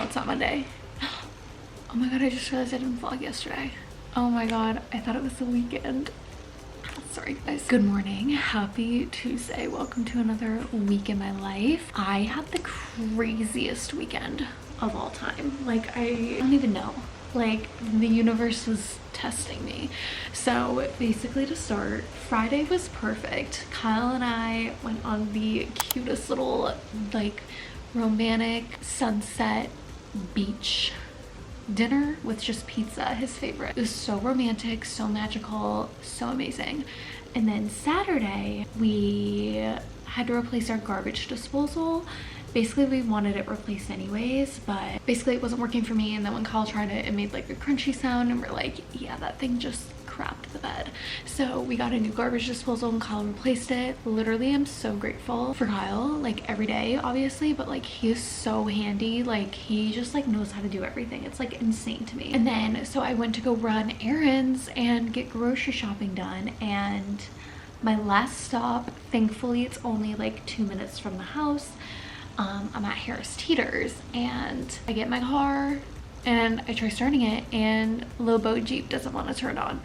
it's not Monday. Oh my god, I just realized I didn't vlog yesterday. Oh my god, I thought it was the weekend. Sorry guys. Good morning, happy Tuesday. Welcome to another week in my life. I had the craziest weekend of all time. Like, I don't even know. Like, the universe was testing me. So basically, to start, Friday was perfect. Kyle and I went on the cutest little like romantic sunset beach dinner with just pizza, his favorite. It was so romantic, so magical, so amazing. And then Saturday we had to replace our garbage disposal. Basically, we wanted it replaced anyways, but basically it wasn't working for me. And then when Kyle tried it, it made like a crunchy sound, and we're like, yeah, that thing just crapped the bed. So we got a new garbage disposal and Kyle replaced it. Literally, I'm so grateful for Kyle, like every day obviously, but like he is so handy. Like he just like knows how to do everything. It's like insane to me. And then so I went to go run errands and get grocery shopping done, and my last stop, thankfully it's only like 2 minutes from the house. I'm at Harris Teeter's, and I get in my car and I try starting it, and low boat Jeep doesn't want to turn on.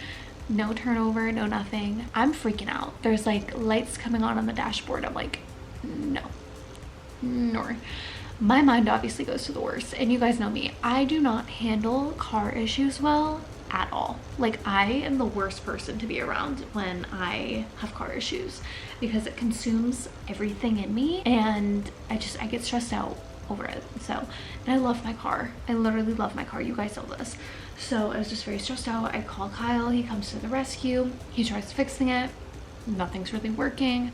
No turnover, no nothing. I'm freaking out. There's like lights coming on the dashboard. I'm like, no. My mind obviously goes to the worst, and you guys know me. I do not handle car issues well at all. Like, I am the worst person to be around when I have car issues, because it consumes everything in me, and I get stressed out over it. So, and I love my car. I literally love my car. You guys know this. So I was just very stressed out. I call Kyle, he comes to the rescue, he tries fixing it, nothing's really working.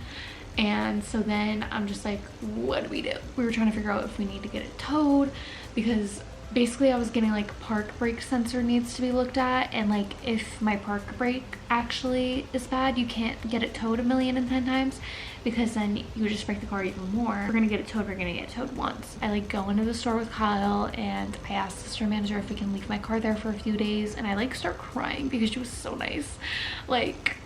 And so then I'm just like, what do? We were trying to figure out if we need to get it towed, because basically I was getting like park brake sensor needs to be looked at, and like if my park brake actually is bad, you can't get it towed 1,010,000 times, because then you would just break the car even more. We're gonna get it towed once. I like go into the store with Kyle, and I asked the store manager if we can leave my car there for a few days, and I like start crying because she was so nice. Like,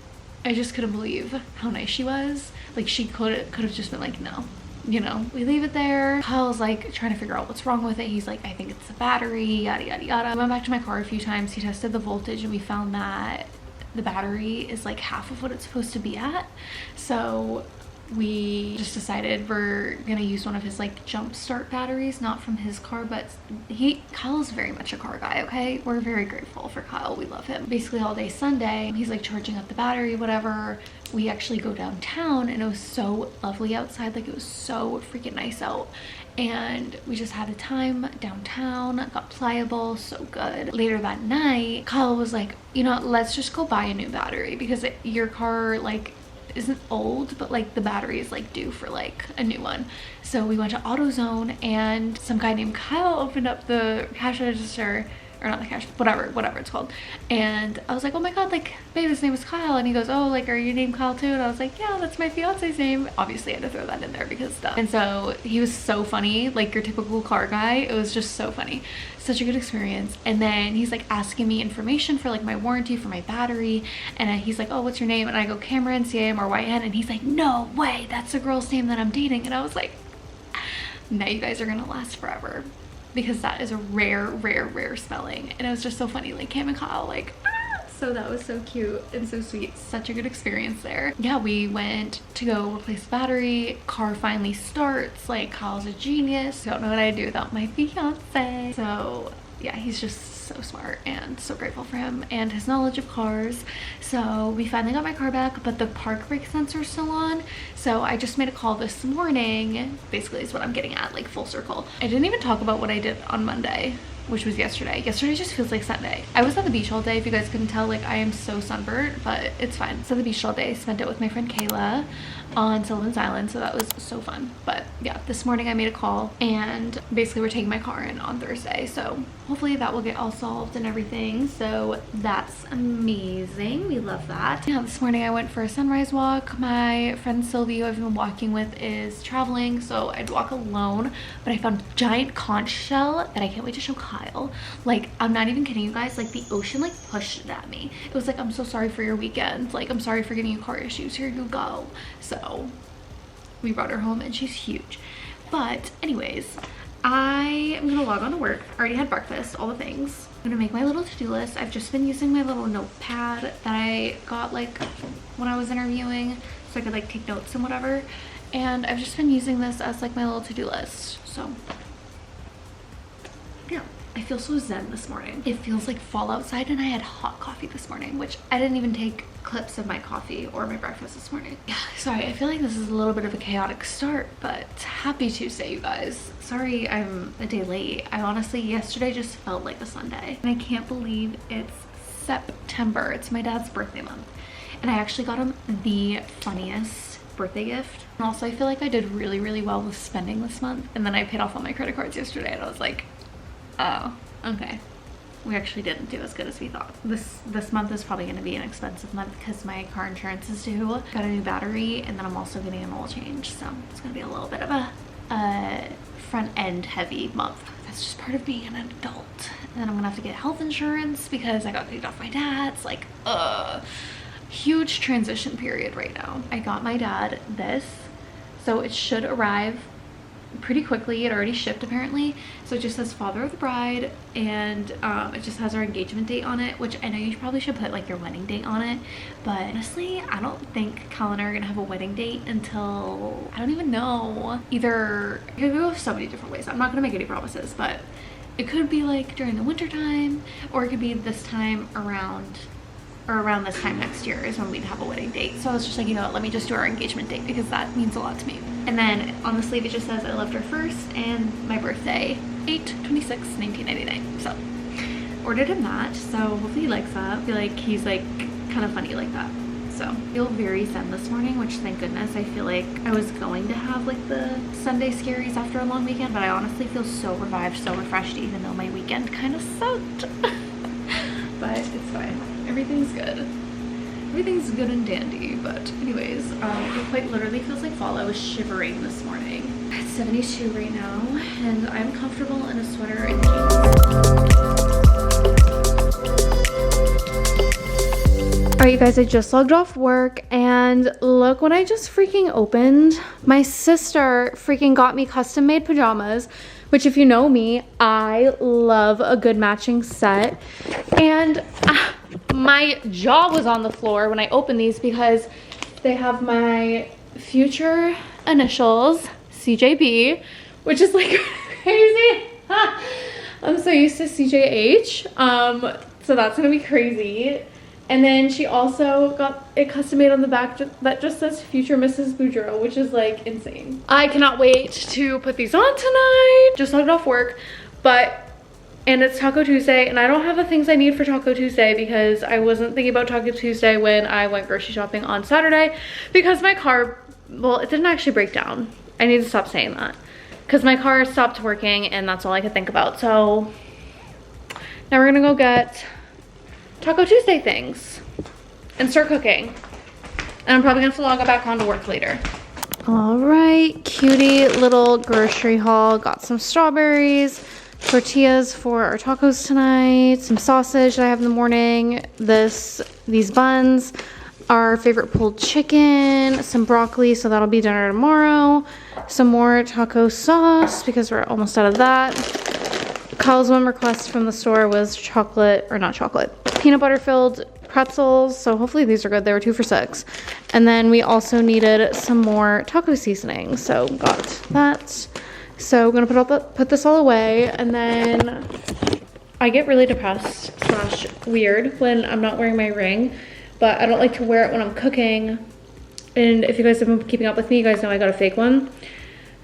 I just couldn't believe how nice she was. Like, she could have just been like, no. You know, we leave it there. Kyle's like trying to figure out what's wrong with it. He's like, I think it's the battery, yada yada yada. I went back to my car a few times. He tested the voltage, and we found that the battery is like half of what it's supposed to be at. So we just decided we're gonna use one of his like jump start batteries, not from his car, but Kyle's very much a car guy. Okay, we're very grateful for Kyle, we love him. Basically all day Sunday he's like charging up the battery, whatever. We actually go downtown, and it was so lovely outside. Like, it was so freaking nice out, and we just had a time downtown, got pliable, so good. Later that night Kyle was like, you know, let's just go buy a new battery, because your car like isn't old, but like the battery is like due for like a new one. So we went to AutoZone, and some guy named Kyle opened up the cash register, or not the cash, whatever it's called. And I was like, oh my god, like, babe, his name is Kyle. And he goes, oh, like, are you named Kyle too? And I was like, yeah, that's my fiance's name. Obviously I had to throw that in there because stuff. And so he was so funny, like your typical car guy. It was just so funny. Such a good experience. And then he's like asking me information for like my warranty for my battery, and he's like, oh, what's your name? And I go, Cameron, CAMRYN. And he's like, no way, that's the girl's name that I'm dating. And I was like, now you guys are gonna last forever, because that is a rare spelling. And it was just so funny, like Cam and Kyle, like, ah! So that was so cute and so sweet. Such a good experience there. Yeah, we went to go replace the battery. Car finally starts. Like, Kyle's a genius. Don't know what I'd do without my fiance. So yeah, he's just so smart, and so grateful for him and his knowledge of cars. So we finally got my car back, but the park brake sensor is still on. So I just made a call this morning, basically is what I'm getting at, like full circle. I didn't even talk about what I did on Monday, which was yesterday. Yesterday just feels like Sunday. I was at the beach all day. If you guys couldn't tell, like, I am so sunburnt, but it's fine. So the beach all day, spent it with my friend Kayla on Sullivan's Island, so that was so fun. But yeah, this morning I made a call, and basically we're taking my car in on Thursday, so hopefully that will get all solved and everything. So that's amazing. We love that. Yeah, this morning I went for a sunrise walk. My friend Sylvie, who I've been walking with, is traveling, so I'd walk alone, but I found a giant conch shell that I can't wait to show Kyle. Like, I'm not even kidding you guys, like the ocean like pushed it at me. It was like, I'm so sorry for your weekend, like I'm sorry for giving you car issues, here you go. So we brought her home, and she's huge. But anyways, I am gonna log on to work. I already had breakfast, all the things. I'm gonna make my little to-do list. I've just been using my little notepad that I got like when I was interviewing so I could like take notes and whatever. And I've just been using this as like my little to-do list. So yeah, I feel so zen this morning. It feels like fall outside, and I had hot coffee this morning, which I didn't even take clips of my coffee or my breakfast this morning. Yeah, sorry, I feel like this is a little bit of a chaotic start, but happy Tuesday, you guys. Sorry I'm a day late. I honestly, yesterday just felt like a Sunday, and I can't believe it's September. It's my dad's birthday month, and I actually got him the funniest birthday gift. And also, I feel like I did really, really well with spending this month, and then I paid off all my credit cards yesterday, and I was like, oh, okay. We actually didn't do as good as we thought. This month is probably gonna be an expensive month because my car insurance is due. Got a new battery, and then I'm also getting an oil change. So it's gonna be a little bit of a front end heavy month. That's just part of being an adult. And then I'm gonna have to get health insurance because I got kicked off my dad's. Like, huge transition period right now. I got my dad this, so it should arrive pretty quickly. It already shipped apparently, so it just says father of the bride, and it just has our engagement date on it, which I know you probably should put like your wedding date on it, but honestly I don't think Cal and I are gonna have a wedding date until, I don't even know, either, it could go so many different ways. I'm not gonna make any promises, but it could be like during the winter time, or it could be this time around, or around this time next year is when we'd have a wedding date. So I was just like, you know what, let me just do our engagement date because that means a lot to me. And then on the sleeve it just says I loved her first and my birthday, 8/26/1999. So ordered him that, so hopefully he likes that. I feel like he's like kind of funny like that. So I feel very zen this morning, which thank goodness. I feel like I was going to have like the Sunday scaries after a long weekend, but I honestly feel so revived, so refreshed, even though my weekend kind of sucked. But it's fine. Everything's good. Everything's good and dandy. But anyways, it quite literally feels like fall. I was shivering this morning. It's 72 right now, and I'm comfortable in a sweater and jeans. Alright, you guys, I just logged off work, and look what I just freaking opened. My sister freaking got me custom made pajamas, which if you know me, I love a good matching set. And my jaw was on the floor when I opened these because they have my future initials, CJB, which is like crazy. I'm so used to CJH, so that's gonna be crazy. And then she also got it custom made on the back that just says future Mrs. Boudreaux, which is like insane. I cannot wait to put these on tonight. Just logged off work, and it's Taco Tuesday, and I don't have the things I need for Taco Tuesday because I wasn't thinking about Taco Tuesday when I went grocery shopping on Saturday because my car, well, it didn't actually break down. I need to stop saying that because my car stopped working, and that's all I could think about. So now we're gonna go get Taco Tuesday things and start cooking, and I'm probably gonna have to log back on to work later. All right, cutie little grocery haul. Got some strawberries, tortillas for our tacos tonight, some sausage that I have in the morning, these buns, our favorite pulled chicken, some broccoli, so that'll be dinner tomorrow, some more taco sauce because we're almost out of that. Kyle's one request from the store was peanut butter filled pretzels, so hopefully these are good. They were 2 for $6. And then we also needed some more taco seasoning, so got that. So we're gonna put this all away, and then I get really depressed / weird when I'm not wearing my ring, but I don't like to wear it when I'm cooking. And if you guys have been keeping up with me, you guys know I got a fake one,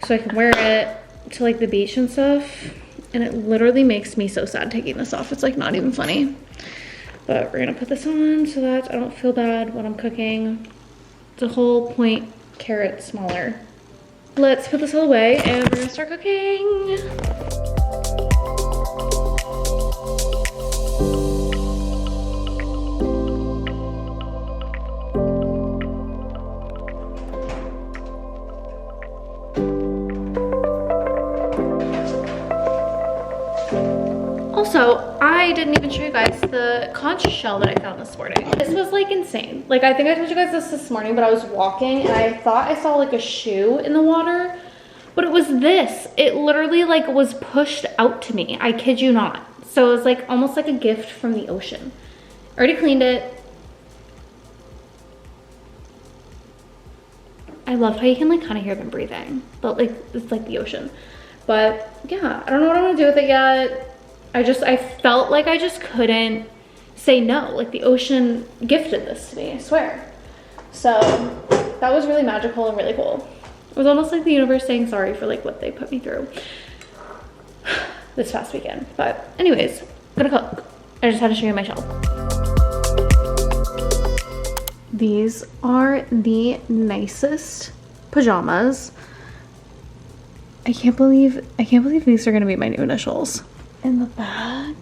so I can wear it to like the beach and stuff. And it literally makes me so sad taking this off. It's like not even funny. But we're gonna put this on so that I don't feel bad when I'm cooking. It's a whole point carat smaller. Let's put this all away and we're gonna start cooking. Also, I didn't even show you guys the conch shell that I found this morning. This was like insane. Like, I think I told you guys this morning, but I was walking and I thought I saw like a shoe in the water, But it was this. It literally like was pushed out to me. I kid you not. So it was like almost like a gift from the ocean. Already cleaned it. I love how you can like kind of hear them breathing, but like it's like the ocean. But yeah, I don't know what I'm gonna do with it yet. I felt like I just couldn't say no. Like the ocean gifted this to me, I swear. So that was really magical and really cool. It was almost like the universe saying sorry for like what they put me through this past weekend. But anyways, I'm gonna cook. I just had to show you my shelf. These are the nicest pajamas. I can't believe these are gonna be my new initials. In the back,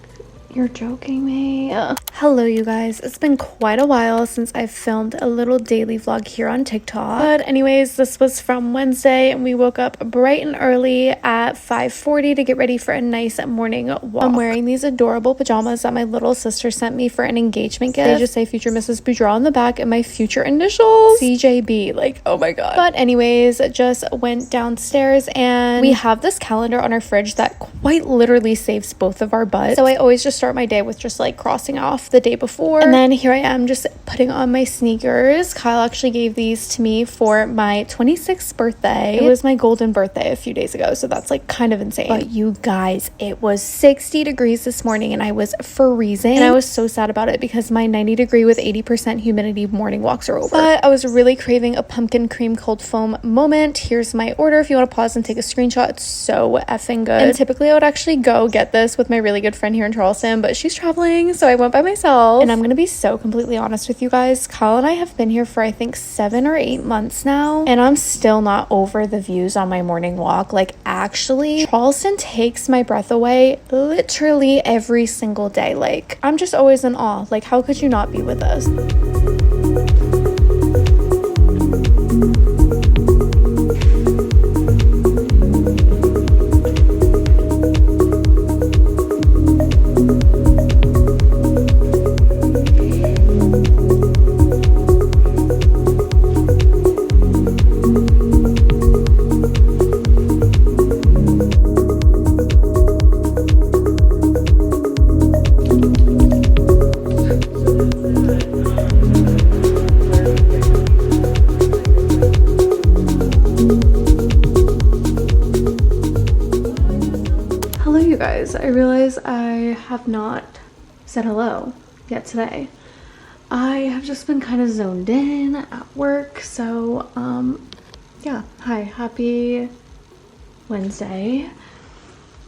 you're joking me. Hello you guys, it's been quite a while since I've filmed a little daily vlog here on TikTok. But anyways, this was from Wednesday and we woke up bright and early at 5:40 to get ready for a nice morning walk. I'm wearing these adorable pajamas that my little sister sent me for an engagement gift. They just say future Mrs. Boudreaux on the back and my future initials, CJB. Like, oh my god. But anyways, just went downstairs and we have this calendar on our fridge that quite literally saves both of our butts. So I always just start my day with just like crossing off the day before, and then here I am just putting on my sneakers. Kyle actually gave these to me for my 26th birthday. It was my golden birthday a few days ago, so that's like kind of insane. But you guys, it was 60 degrees this morning and I was freezing, and I was so sad about it because my 90 degree with 80% humidity morning walks are over. But I was really craving a pumpkin cream cold foam moment. Here's my order if you want to pause and take a screenshot. It's so effing good. And typically I would actually go get this with my really good friend here in Charleston, but she's traveling, so I went by myself. And I'm gonna be so completely honest with you guys, Kyle and I have been here for I think 7 or 8 months now, and I'm still not over the views on my morning walk. Like, actually, Charleston takes my breath away literally every single day. Like, I'm just always in awe. Like, how could you not be with us? I realize I have not said hello yet today. I have just been kind of zoned in at work, so yeah, hi, happy Wednesday.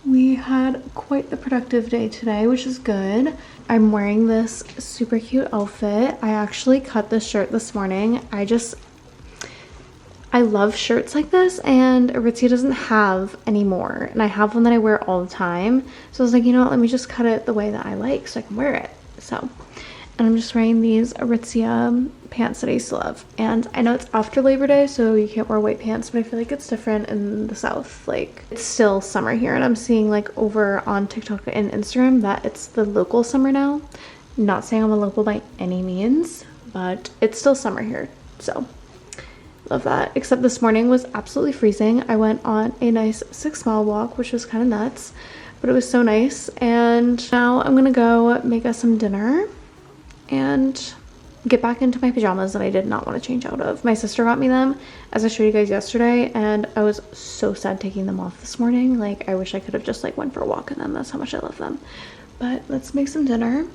We had quite the productive day today, which is good. I'm wearing this super cute outfit. I actually cut this shirt this morning. I love shirts like this, and Aritzia doesn't have anymore, and I have one that I wear all the time, so I was like, you know what, let me just cut it the way that I like so I can wear it. So, and I'm just wearing these Aritzia pants that I used to love, and I know it's after Labor Day, so you can't wear white pants, but I feel like it's different in the South. Like, it's still summer here, and I'm seeing like over on TikTok and Instagram that it's the local summer now. Not saying I'm a local by any means, but it's still summer here, so love that. Except this morning was absolutely freezing. I went on a nice 6-mile walk, which was kind of nuts, but it was so nice. And now I'm gonna go make us some dinner and get back into my pajamas that I did not want to change out of. My sister got me them, as I showed you guys yesterday, and I was so sad taking them off this morning. Like, I wish I could have just like went for a walk in them. That's how much I love them. But let's make some dinner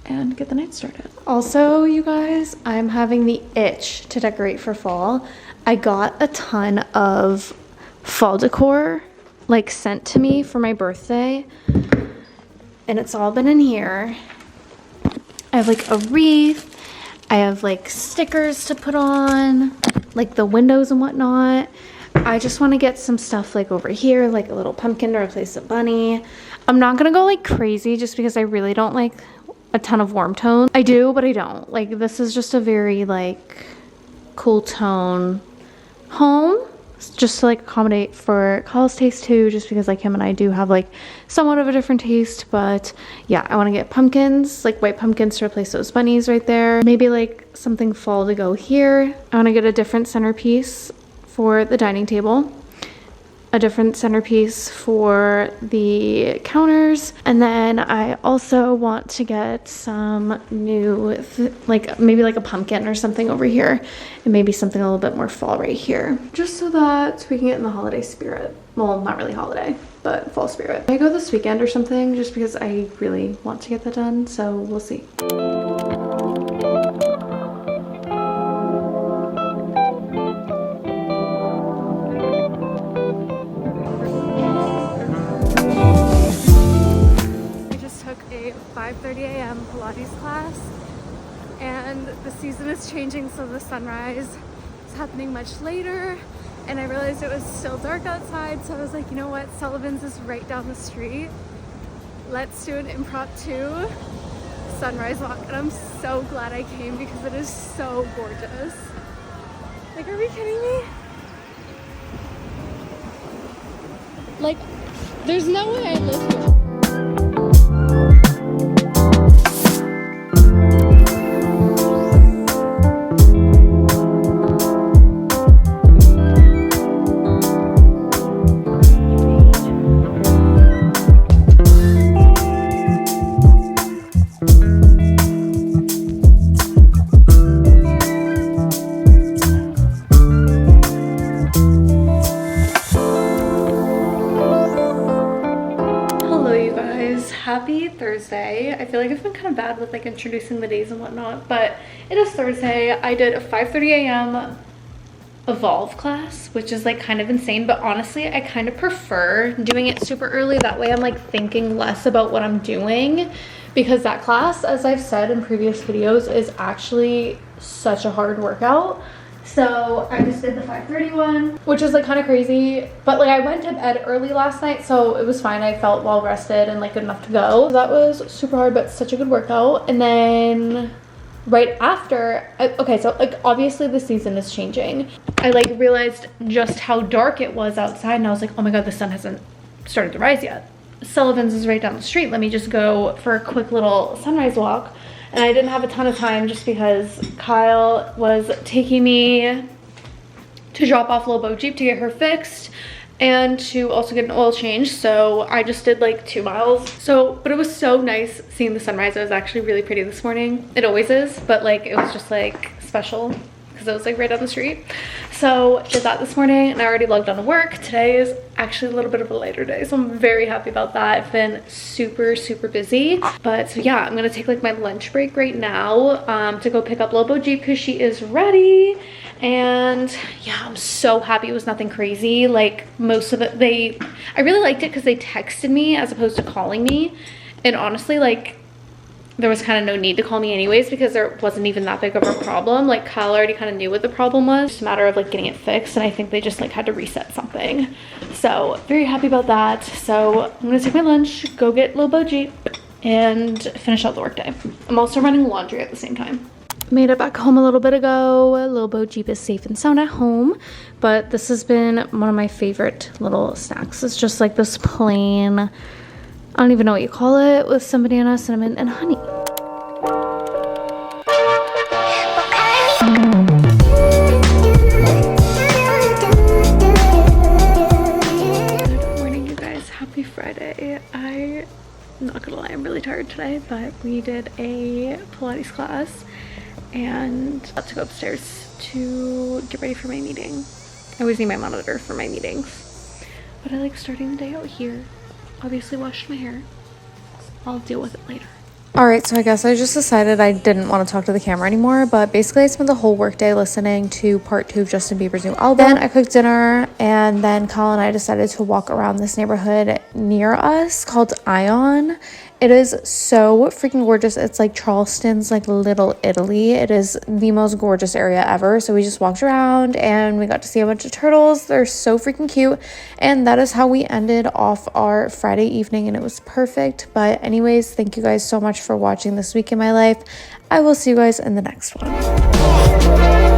and get the night started. Also, you guys, I'm having the itch to decorate for fall. I got a ton of fall decor like sent to me for my birthday, and it's all been in here. I have like a wreath, I have like stickers to put on, like the windows and whatnot. I just want to get some stuff like over here, like a little pumpkin to replace a bunny. I'm not gonna go like crazy just because I really don't like a ton of warm tones. I do, but I don't. Like, this is just a very like cool tone home, just to like accommodate for Kyle's taste too, just because like him and I do have like somewhat of a different taste. But yeah, I want to get pumpkins, like white pumpkins to replace those bunnies right there. Maybe like something fall to go here. I want to get a different centerpiece for the dining table. a different centerpiece for the counters. And then I also want to get some new, like maybe like a pumpkin or something over here, and maybe something a little bit more fall right here, just so that we can get in the holiday spirit. Well, not really holiday, but fall spirit. I go this weekend or something just because I really want to get that done, so we'll see. I just took a 5:30 a.m. Pilates class, and the season is changing, so the sunrise is happening much later. And I realized it was still dark outside, so I was like, you know what? Sullivan's is right down the street. Let's do an impromptu sunrise walk. And I'm so glad I came because it is so gorgeous. Like, are we kidding me? Like, there's no way I live here. Happy Thursday. I feel like I've been kind of bad with like introducing the days and whatnot, but it is Thursday. I did a 5:30 a.m. Evolve class, which is like kind of insane, but honestly I kind of prefer doing it super early. That way I'm like thinking less about what I'm doing, because that class, as I've said in previous videos, is actually such a hard workout. So I just did the 5:30 one, which is like kind of crazy, but like I went to bed early last night, so it was fine. I felt well rested and like good enough to go. So that was super hard, but such a good workout. And then right after, okay, so like obviously the season is changing. I like realized just how dark it was outside, and I was like, oh my god, the sun hasn't started to rise yet. Sullivan's is right down the street. Let me just go for a quick little sunrise walk. And I didn't have a ton of time just because Kyle was taking me to drop off Lobo Jeep to get her fixed and to also get an oil change. So I just did like 2 miles. But it was so nice seeing the sunrise. It was actually really pretty this morning. It always is, but like it was just like special because it was like right down the street. So did that this morning, and I already logged on to work. Today is actually a little bit of a lighter day, so I'm very happy about that. I've been super busy, but so yeah, I'm gonna take like my lunch break right now to go pick up Lobo Jeep because she is ready. And yeah, I'm so happy it was nothing crazy. Like most of it, I really liked it because they texted me as opposed to calling me, and honestly like there was kind of no need to call me anyways because there wasn't even that big of a problem. Like Kyle already kind of knew what the problem was. It's just a matter of like getting it fixed, and I think they just like had to reset something. So very happy about that. So I'm gonna take my lunch, go get Lobo Jeep, and finish out the workday. I'm also running laundry at the same time. Made it back home a little bit ago. Lobo Jeep is safe and sound at home, but this has been one of my favorite little snacks. It's just like this plain, I don't even know what you call it, with some banana, cinnamon, and honey. Good morning, you guys. Happy Friday. I'm not gonna lie, I'm really tired today, but we did a Pilates class and about to go upstairs to get ready for my meeting. I always need my monitor for my meetings, but I like starting the day out here. Obviously washed my hair. I'll deal with it later. All right, so I guess I just decided I didn't want to talk to the camera anymore, but basically I spent the whole workday listening to part 2 of Justin Bieber's new album. Then I cooked dinner, and then Kyle and I decided to walk around this neighborhood near us called Ion. It is so freaking gorgeous. It's like Charleston's like little Italy. It is the most gorgeous area ever. So we just walked around and we got to see a bunch of turtles. They're so freaking cute. And that is how we ended off our Friday evening, and it was perfect. But anyways, thank you guys so much for watching this week in my life. I will see you guys in the next one.